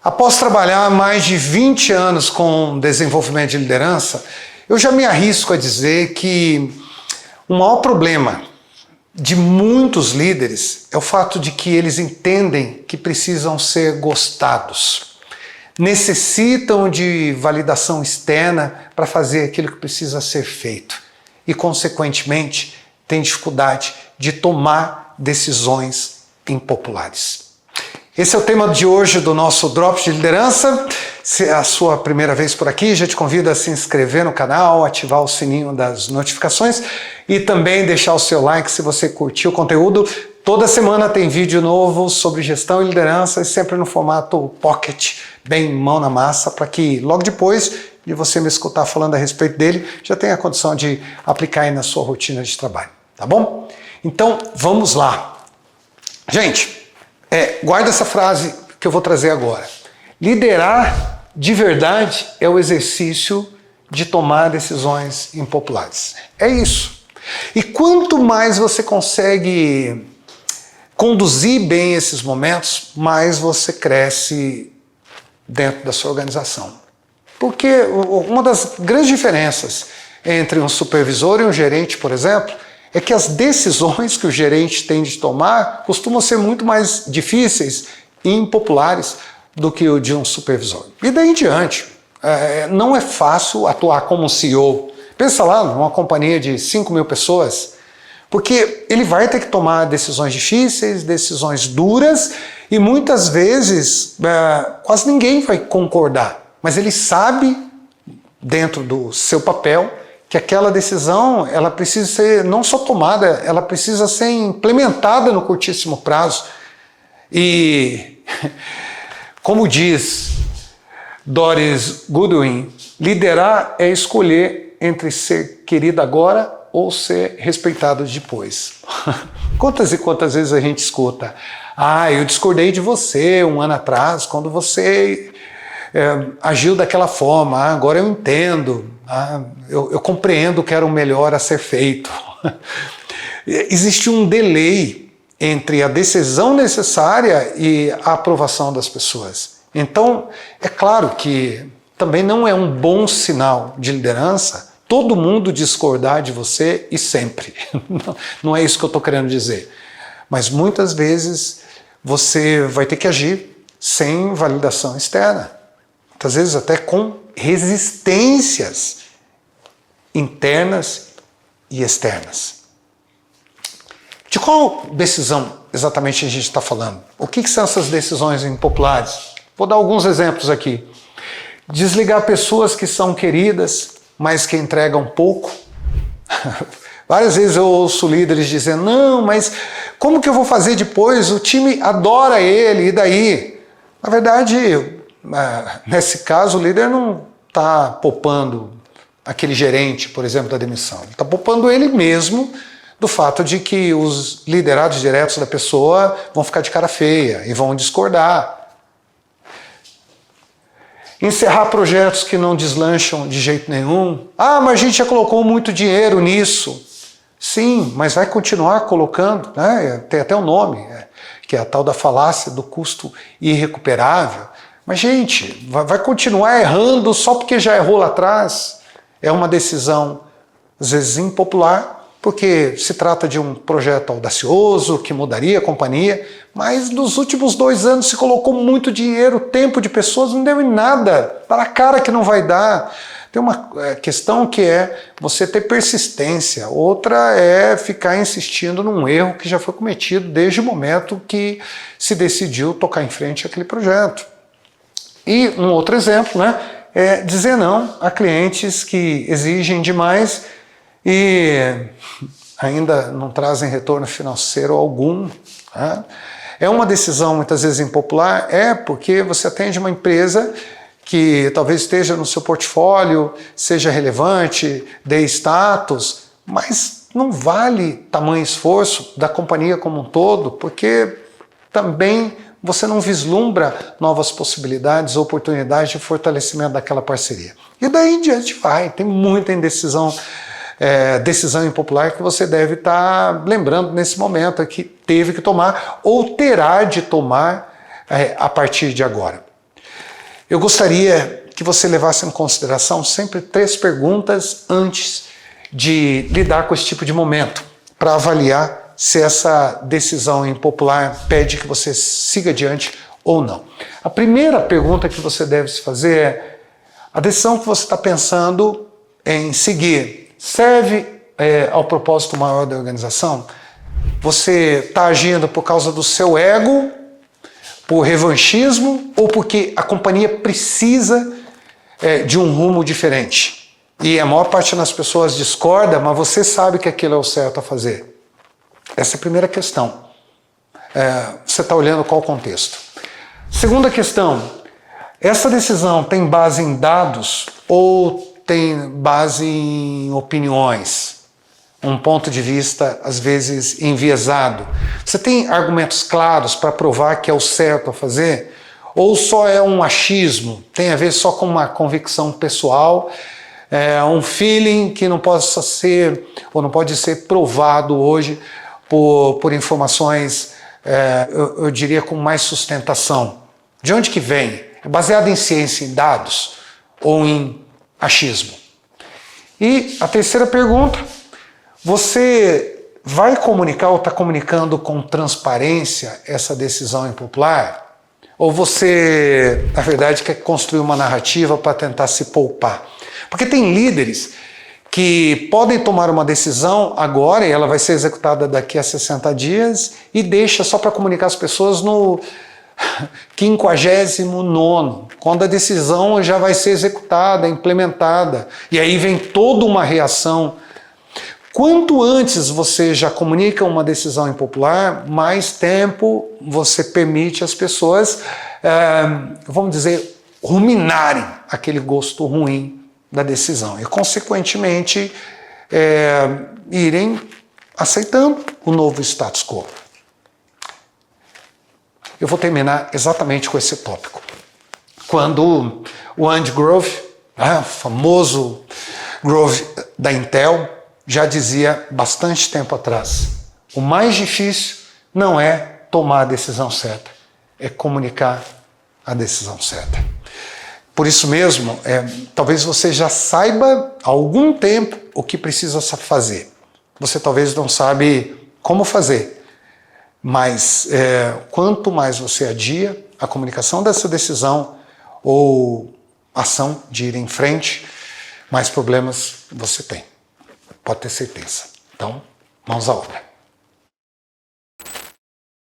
Após trabalhar mais de 20 anos com desenvolvimento de liderança, eu já me arrisco a dizer que o maior problema de muitos líderes é o fato de que eles entendem que precisam ser gostados. Necessitam de validação externa para fazer aquilo que precisa ser feito e, consequentemente, têm dificuldade de tomar decisões impopulares. Esse é o tema de hoje do nosso Drops de Liderança. Se é a sua primeira vez por aqui, já te convido a se inscrever no canal, ativar o sininho das notificações e também deixar o seu like se você curtiu o conteúdo. Toda semana tem vídeo novo sobre gestão e liderança, e sempre no formato pocket, bem mão na massa, para que logo depois de você me escutar falando a respeito dele, já tenha a condição de aplicar aí na sua rotina de trabalho, tá bom? Então, vamos lá. Gente, guarda essa frase que eu vou trazer agora. Liderar de verdade é o exercício de tomar decisões impopulares. É isso. E quanto mais você consegue conduzir bem esses momentos, mais você cresce dentro da sua organização. Porque uma das grandes diferenças entre um supervisor e um gerente, por exemplo, é que as decisões que o gerente tem de tomar costumam ser muito mais difíceis e impopulares do que o de um supervisor. E daí em diante, não é fácil atuar como um CEO. Pensa lá numa companhia de 5 mil pessoas, porque ele vai ter que tomar decisões difíceis, decisões duras, e muitas vezes quase ninguém vai concordar. Mas ele sabe, dentro do seu papel, que aquela decisão ela precisa ser não só tomada, ela precisa ser implementada no curtíssimo prazo. E, como diz Doris Goodwin, liderar é escolher entre ser querido agora ou ser respeitado depois. Quantas e quantas vezes a gente escuta: eu discordei de você um ano atrás, quando você agiu daquela forma, agora eu entendo, eu compreendo que era o melhor a ser feito. Existe um delay entre a decisão necessária e a aprovação das pessoas. Então, é claro que também não é um bom sinal de liderança todo mundo discordar de você e sempre. Não é isso que eu estou querendo dizer. Mas muitas vezes você vai ter que agir sem validação externa. Muitas vezes até com resistências internas e externas. De qual decisão exatamente a gente está falando? O que são essas decisões impopulares? Vou dar alguns exemplos aqui. Desligar pessoas que são queridas, mas que entregam pouco. Várias vezes eu ouço líderes dizendo: não, mas como que eu vou fazer depois? O time adora ele, e daí? Na verdade, nesse caso, o líder não está poupando aquele gerente, por exemplo, da demissão. Ele está poupando ele mesmo do fato de que os liderados diretos da pessoa vão ficar de cara feia e vão discordar. Encerrar projetos que não deslancham de jeito nenhum. Mas a gente já colocou muito dinheiro nisso. Sim, mas vai continuar colocando, né? Tem até um nome, que é a tal da falácia do custo irrecuperável. Mas, gente, vai continuar errando só porque já errou lá atrás. É uma decisão, às vezes, impopular, porque se trata de um projeto audacioso, que mudaria a companhia, mas nos últimos 2 anos se colocou muito dinheiro, tempo de pessoas, não deu em nada, para a cara que não vai dar. Tem uma questão que é você ter persistência, outra é ficar insistindo num erro que já foi cometido desde o momento que se decidiu tocar em frente àquele projeto. E um outro exemplo, né, é dizer não a clientes que exigem demais e ainda não trazem retorno financeiro algum. Né? É uma decisão muitas vezes impopular, porque você atende uma empresa que talvez esteja no seu portfólio, seja relevante, dê status, mas não vale tamanho esforço da companhia como um todo, porque também você não vislumbra novas possibilidades, oportunidades de fortalecimento daquela parceria. E daí em diante vai, tem muita indecisão, decisão impopular que você deve estar lembrando nesse momento, que teve que tomar ou terá de tomar a partir de agora. eu gostaria que você levasse em consideração sempre 3 perguntas antes de lidar com esse tipo de momento, para avaliar se essa decisão impopular pede que você siga adiante ou não. A primeira pergunta que você deve se fazer é: a decisão que você está pensando em seguir serve ao propósito maior da organização? Você está agindo por causa do seu ego, por revanchismo, ou porque a companhia precisa de um rumo diferente? E a maior parte das pessoas discorda, mas você sabe que aquilo é o certo a fazer. Essa é a primeira questão. Você está olhando qual contexto. Segunda questão: essa decisão tem base em dados ou tem base em opiniões? Um ponto de vista, às vezes, enviesado. Você tem argumentos claros para provar que é o certo a fazer? Ou só é um achismo? Tem a ver só com uma convicção pessoal? Um feeling que não possa ser, ou não pode ser provado hoje por informações, eu diria, com mais sustentação. De onde que vem? É baseado em ciência, em dados, ou em achismo? E a terceira pergunta: você vai comunicar ou está comunicando com transparência essa decisão impopular? Ou você, na verdade, quer construir uma narrativa para tentar se poupar? Porque tem líderes que podem tomar uma decisão agora e ela vai ser executada daqui a 60 dias e deixa só para comunicar às pessoas no 59º, quando a decisão já vai ser executada, implementada. E aí vem toda uma reação. Quanto antes você já comunica uma decisão impopular, mais tempo você permite às pessoas, vamos dizer, ruminarem aquele gosto ruim da decisão e, consequentemente, irem aceitando o novo status quo. Eu vou terminar exatamente com esse tópico. Quando o Andy Grove, o famoso Grove da Intel, já dizia bastante tempo atrás: o mais difícil não é tomar a decisão certa, é comunicar a decisão certa. Por isso mesmo, talvez você já saiba há algum tempo o que precisa fazer. Você talvez não sabe como fazer, mas quanto mais você adia a comunicação dessa decisão ou ação de ir em frente, mais problemas você tem. Pode ter certeza. Então, mãos à obra.